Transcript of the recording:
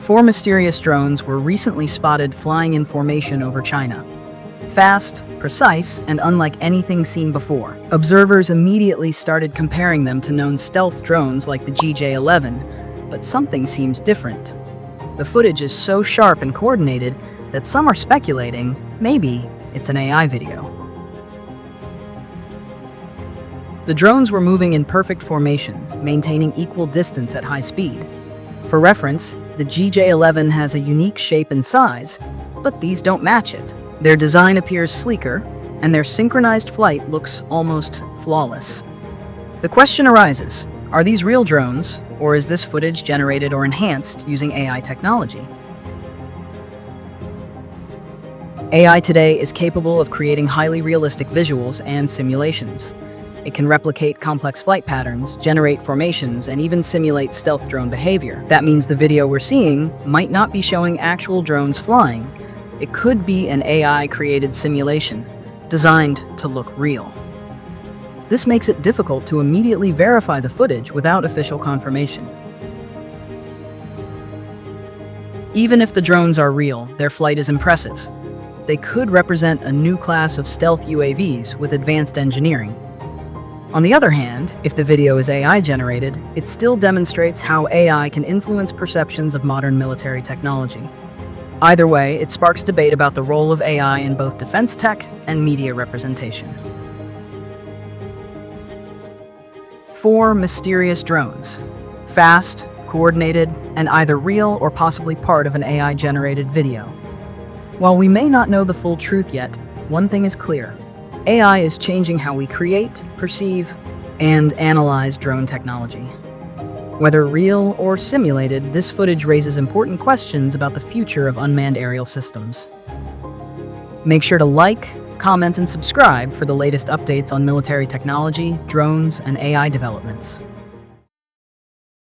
Four mysterious drones were recently spotted flying in formation over China. Fast, precise, and unlike anything seen before. Observers immediately started comparing them to known stealth drones like the GJ-11, but something seems different. The footage is so sharp and coordinated that some are speculating maybe it's an AI video. The drones were moving in perfect formation, maintaining equal distance at high speed. For reference, the GJ-11 has a unique shape and size, but these don't match it. Their design appears sleeker, and their synchronized flight looks almost flawless. The question arises, are these real drones, or is this footage generated or enhanced using AI technology? AI today is capable of creating highly realistic visuals and simulations. It can replicate complex flight patterns, generate formations, and even simulate stealth drone behavior. That means the video we're seeing might not be showing actual drones flying. It could be an AI-created simulation, designed to look real. This makes it difficult to immediately verify the footage without official confirmation. Even if the drones are real, their flight is impressive. They could represent a new class of stealth UAVs with advanced engineering. On the other hand, if the video is AI-generated, it still demonstrates how AI can influence perceptions of modern military technology. Either way, it sparks debate about the role of AI in both defense tech and media representation. 4 mysterious drones. Fast, coordinated, and either real or possibly part of an AI-generated video. While we may not know the full truth yet, one thing is clear. AI is changing how we create, perceive, and analyze drone technology. Whether real or simulated, this footage raises important questions about the future of unmanned aerial systems. Make sure to like, comment, and subscribe for the latest updates on military technology, drones, and AI developments.